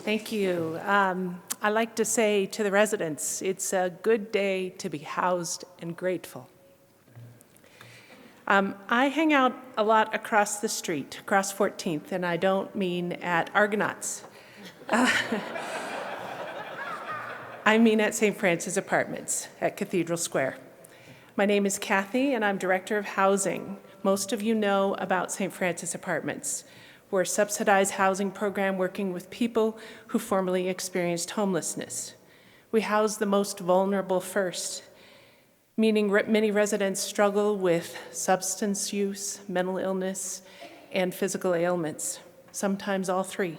Thank you. I like to say to the residents, it's a good day to be housed and grateful. I hang out a lot across the street, across 14th, and I don't mean at Argonauts. I mean at St. Francis Apartments at Cathedral Square. My name is Kathy, and I'm Director of Housing. Most of you know about St. Francis Apartments. We're a subsidized housing program working with people who formerly experienced homelessness. We house the most vulnerable first, meaning many residents struggle with substance use, mental illness, and physical ailments, sometimes all three.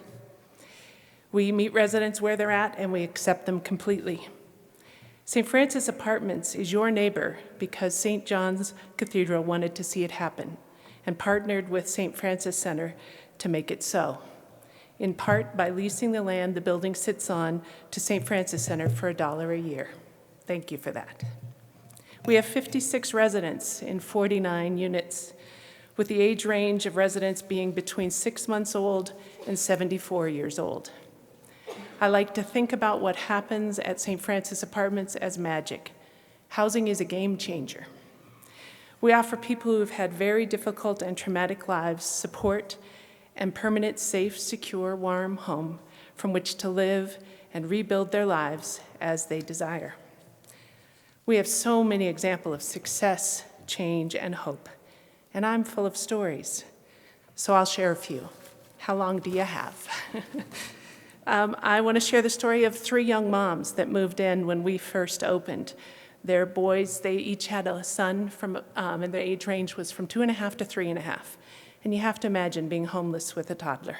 We meet residents where they're at and we accept them completely. St. Francis Apartments is your neighbor because St. John's Cathedral wanted to see it happen and partnered with St. Francis Center to make it so, in part by leasing the land the building sits on to St. Francis Center for $1 a year. Thank you for that. We have 56 residents in 49 units, with the age range of residents being between 6 months old and 74 years old. I like to think about what happens at St. Francis Apartments as magic. Housing is a game changer. We offer people who have had very difficult and traumatic lives support and permanent, safe, secure, warm home from which to live and rebuild their lives as they desire. We have so many examples of success, change, and hope, and I'm full of stories, so I'll share a few. How long do you have? I want to share the story of 3 young moms that moved in when we first opened. They're boys, they each had a son, and their age range was from 2.5 to 3.5. And you have to imagine being homeless with a toddler.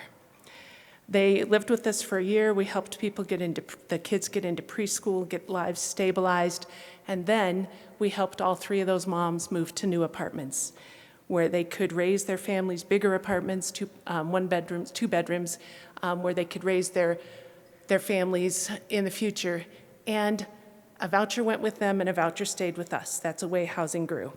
They lived with us for a year. We helped the kids get into preschool, get lives stabilized, and then we helped all 3 of those moms move to new apartments where they could raise their families, bigger apartments, 2 bedrooms, where they could raise their families in the future. And a voucher went with them and a voucher stayed with us. That's the way housing grew.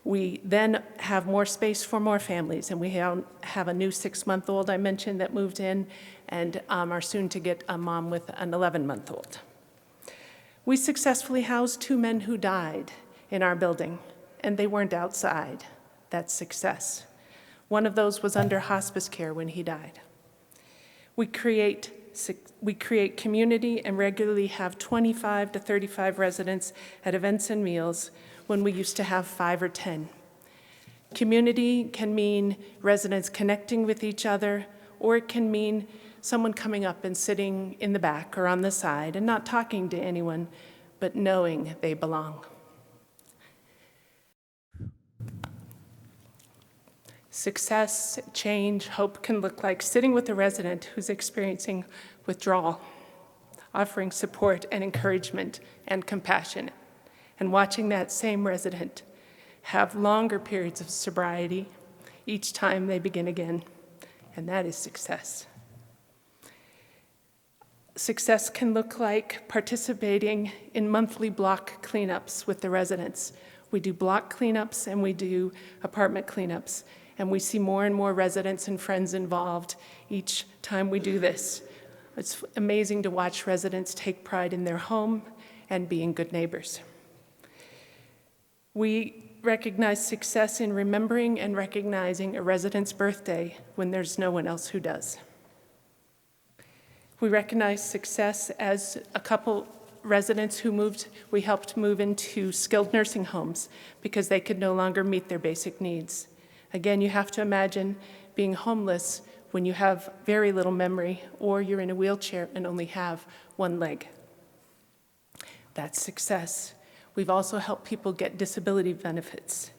We then have more space for more families, and we have a new 6-month-old I mentioned that moved in, and are soon to get a mom with an 11-month-old. We successfully housed 2 men who died in our building, and they weren't outside. That's success. One of those was under hospice care when he died. We create community and regularly have 25 to 35 residents at events and meals when we used to have 5 or 10. Community can mean residents connecting with each other, or it can mean someone coming up and sitting in the back or on the side and not talking to anyone, but knowing they belong. Success, change, hope can look like sitting with a resident who's experiencing withdrawal, offering support and encouragement and compassion, and watching that same resident have longer periods of sobriety each time they begin again, and that is success. Success can look like participating in monthly block cleanups with the residents. We do block cleanups and we do apartment cleanups, and we see more and more residents and friends involved each time we do this. It's amazing to watch residents take pride in their home and being good neighbors. We recognize success in remembering and recognizing a resident's birthday when there's no one else who does. We recognize success as a couple residents we helped move into skilled nursing homes because they could no longer meet their basic needs. Again, you have to imagine being homeless when you have very little memory or you're in a wheelchair and only have one leg. That's success. We've also helped people get disability benefits.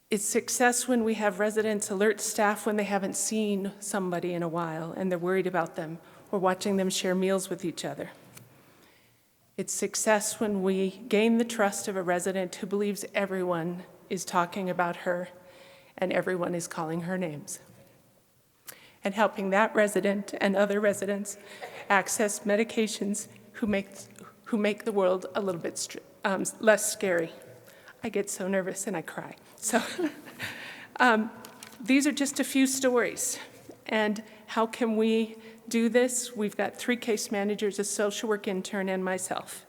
It's success when we have residents alert staff when they haven't seen somebody in a while and they're worried about them, or watching them share meals with each other. It's success when we gain the trust of a resident who believes everyone is talking about her and everyone is calling her names, and helping that resident and other residents access medications who make the world a little bit less scary. I get so nervous and I cry. So these are just a few stories, and How can we do this? We've got 3 case managers, a social work intern, and myself.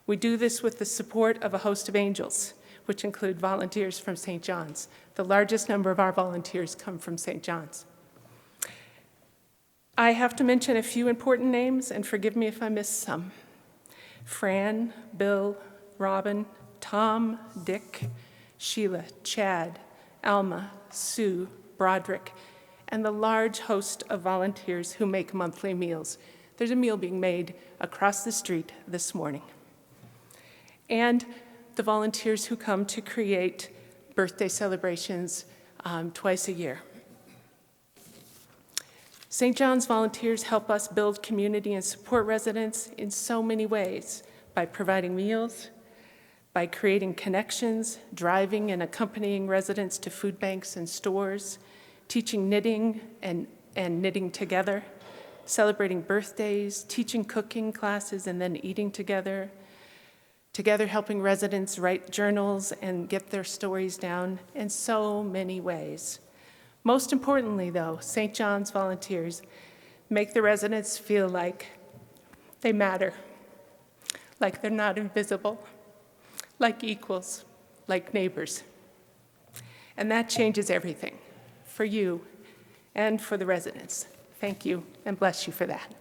We do this with the support of a host of angels, which include volunteers from St. John's. The largest number of our volunteers come from St. John's. I have to mention a few important names, and forgive me if I miss some. Fran, Bill, Robin, Tom, Dick, Sheila, Chad, Alma, Sue, Broderick, and the large host of volunteers who make monthly meals. There's a meal being made across the street this morning. And the volunteers who come to create birthday celebrations twice a year. St. John's volunteers help us build community and support residents in so many ways, by providing meals, by creating connections, driving and accompanying residents to food banks and stores, teaching knitting and knitting together, celebrating birthdays, teaching cooking classes and then eating together helping residents write journals and get their stories down, in so many ways. Most importantly, though, St. John's volunteers make the residents feel like they matter, like they're not invisible, like equals, like neighbors. And that changes everything for you and for the residents. Thank you, and bless you for that.